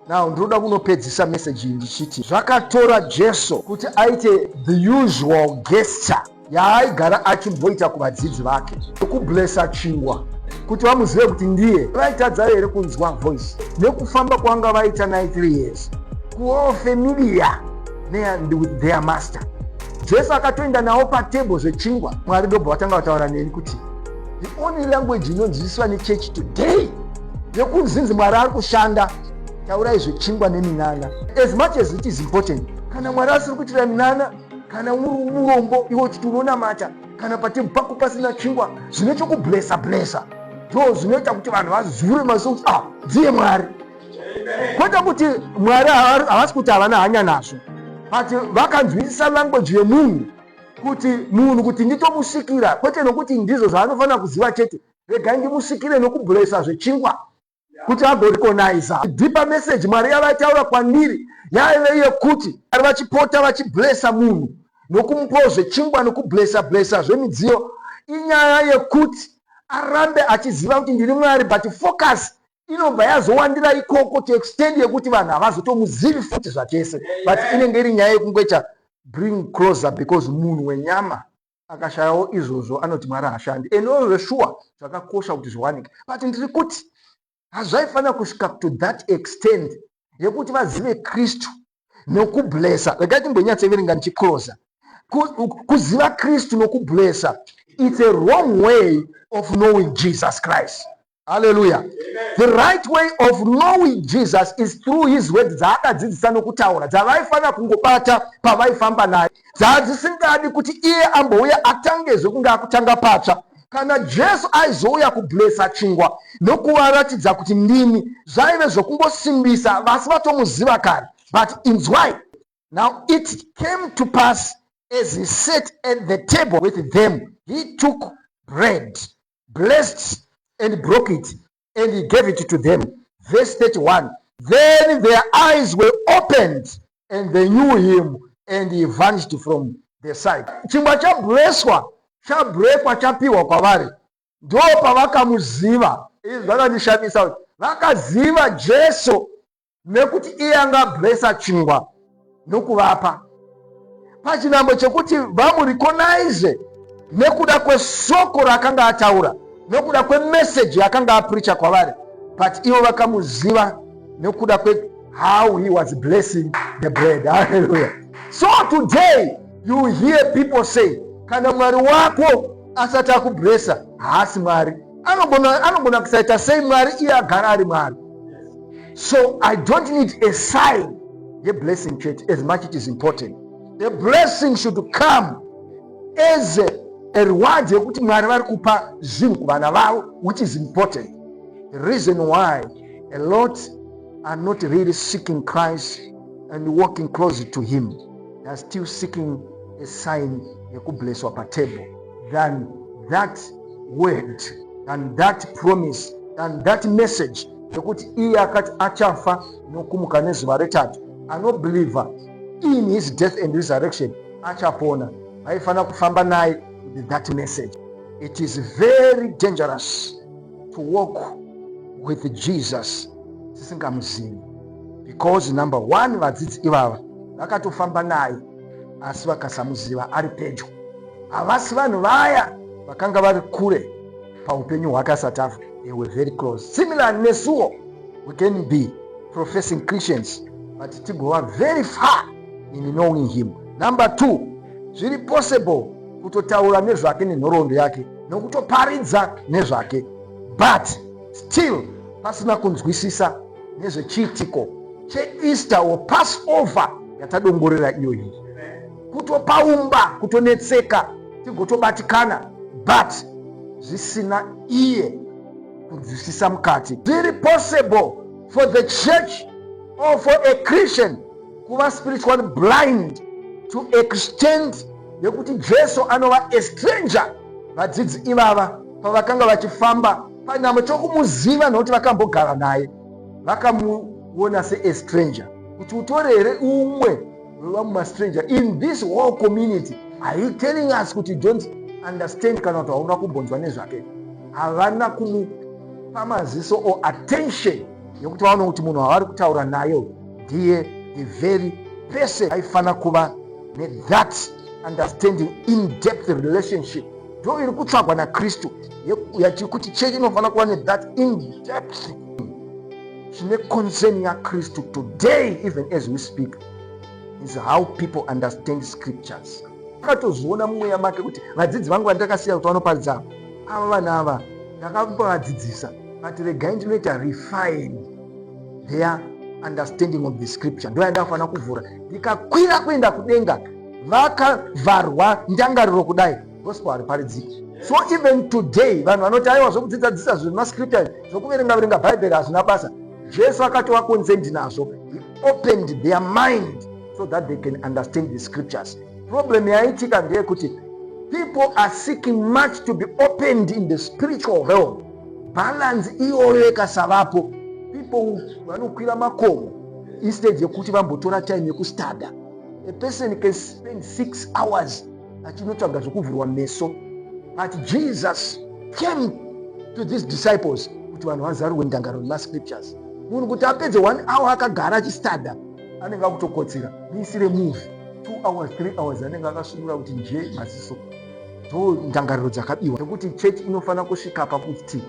Now ndinoda kunopedzisa message ndichiti zvakatora Jesu kuti aite the usual gesture yaaigara achimboita kuvadzidzi vake, kublesa chingwa kuti vamuzive kuti ndiye. Vaitadza here kunzwa voice nekufamba kwanga vaita 93 years kuva familiar with their master. Jesu akatoenda nawo patable zvechingwa. Mwari ndobva vatanga vataura neni kuti the only language inodzidziswa nechechi today yekunzinzi Mwari ari kushanda taurai zvechingwa neminana. As much as it is important, kana Mwari asiri kuitira minana, kana uri urombo iwo kuti unonamata, kana patebhu pako pasina chingwa, zvine chokublesa ndo zvinoita kuti vanhu vazivure maziso kuti ndiye Mwari. Kwete kuti Mwari havasi kuti havana hanya nazvo, but vakanzwisisa language yemunhu kuti nditomusikira, kwete nokuti ndizvo zvaanofanira kuziva chete. Regai ndimusikire nokublesa zvechingwa kuti agorecognize. Deeper message Mwari yavataura kwandiri yaive yekuti vari vachipota vachiblesa munhu nokumupawo zvechingwa nokublesa zvemidziyo, inyaya yekuti arambe achiziva kuti ndiri Mwari, but focus inobva yazowandira ikoko to extend yekuti vanhu havazotomuzivi futi zvachese, but inenge iri nyaya yekungoita bring closer, because munhu wenyama akashayawo izvozvo anoti Mwari hashandi. Endo sure zvakakosha kuti zviwanike, but ndiri kuti hazvaifanira kusvika to that extent yekuti vazive Kristu nokublesa. Regai timbonyatseverenga ndichikloza. Kuziva Kristu nokublesa, it's a wrong way of knowing Jesus Christ. Hallelujah. Amen. The right way of knowing Jesus is through his word dzaakadzidzisa nokutaura, dzavaifanira kungobata pavaifamba naye, dzadzisingadi kuti iye ambouya atangezve kunge akutanga patsva. Kana Jesu aizouya kublesa chingwa nokuvaratidza kuti ndini, zvaive zvokungosimbisa vasi vatomuziva kare. But inzwai, now it came to pass as he sat at the table with them, he took bread, blessed and broke it, and he gave it to them. Verse 31, then their eyes were opened and they knew him, and he vanished from their sight. Chingwa chableswa, chabrekwa, chapiwa kwavari, ndo pavakamuziva. Izvi zvakandishamisa kuti vakaziva Jesu nekuti iye angablesa chingwa nokuvapa, pachinambo chekuti vamurecognize nekuda kwesoko rakanga ataura, nokuda kwemessage yakanga apreacha kwavari, but ivo vakamuziva nekuda kwe how he was blessing the bread. Hallelujah. So today you hear people say, kana Mwari wako asati akublesa haasi Mwari. Anogona kusaita sei Mwari iye agara ari Mwari. So I don't need a sign ye blessing church as much it is important. The blessing should come as a reward yekuti Mwari vari kupa zvinhu kuvana vavo, which is important. The reason why a lot are not really seeking Christ and walking closer to him, they are still seeking a sign yekubleswa patable than that word, than that promise, than that message yekuti iye akati achafa nokumuka nezuva retatu, anobeliever in his death and resurrection achapona. Vaifanira kufamba naye with that message. It is very dangerous to walk with Jesus tisingamuzivi, because number one, vadzidzi ivava vakatofamba naye asi vakasamuziva ari pedyo. Havasi vanhu vaya vakanga vari kure paupenyu hwake asati afa. They were very close. Similar nesuwo, we can be professing Christians but tigova very far in knowing him. Number two, zviri possible kutotaura nezvake nenhoroondo yake nokutoparidza nezvake, but still pasina kunzwisisa nezvechiitiko cheEaster or Passover yatadongorera iyoyi, kutopaumba, kutonetseka, tigotobatikana, but zvisina iye kunzwisisa mukati. Zviri possible for the church or for a Christian kuva spiritually blind to extent yekuti Jesu anova a stranger. Vadzidzi ivava pavakanga vachifamba panamo chokumuziva nokuti vakambogara naye, vakamuona se a stranger. Kuti utore here umwe wevamumastranger in this whole community. Are you telling us kuti don't understand kana kuti hauna kumbonzwa nezvake? Havana kumupa maziso or attention yekuti vaone kuti munhu wavari kutaura nayo ndiye the very person aifanira kuva nethat understanding in depth relationship. Ndo iri kutsvagwa naKristu yatiri kuti chechi inofanira kuva nethat in depth chine concern yaKristu today even as we speak is how people understand scriptures. Akatozviona mumweya make kuti vadzidzi vangu vandakasiya kuti vanoparidza ava vanhu ava ndakavadzidzisa but regai ndinoita refine their understanding of the scripture. Ndo yandafanira kuvhura ndikakwira kuenda kudenga vakavharwa ndangariro kudai gospel hariparidziki. So even today vanhu vanoti aiwa zvokudzidzadzisa zvemascripture zvokuverenga bhaibheri hazvina basa, Jesu akatova concerned nazvo. He opened their mind so that they can understand the scriptures. Problem yaitika ndeyekuti people are seeking much to be opened in the spiritual realm. Balance iyoyo ikasavapo, people vanokwira makomo instead yekuti vambotora time yekustada. A person can spend 6 hours achinotsvaga zvokuvhurwa meso. But Jesus came to these disciples kuti vanhu vazaruwe ndangariro yemascriptures. Munhu kuti apedze 1 hour akagara achistada anenge akutokotsera muisire movie 2 hours 3 hours anenge akasunura kuti nje maziso. Ndo ndangariro dzakabiwa nekuti church inofanira kusvika pakuti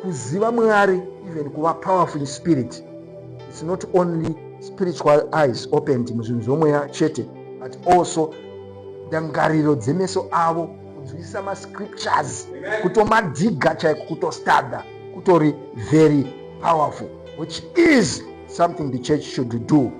kuziva Mwari even kuva powerful in spirit. It's not only spiritual eyes opened muzvinhu zvomweya chete but also ndangariro dzemeso avo kunzwisisa mascriptures kutomadhiga chaiko kutostada kutori very powerful, which is something the church should do.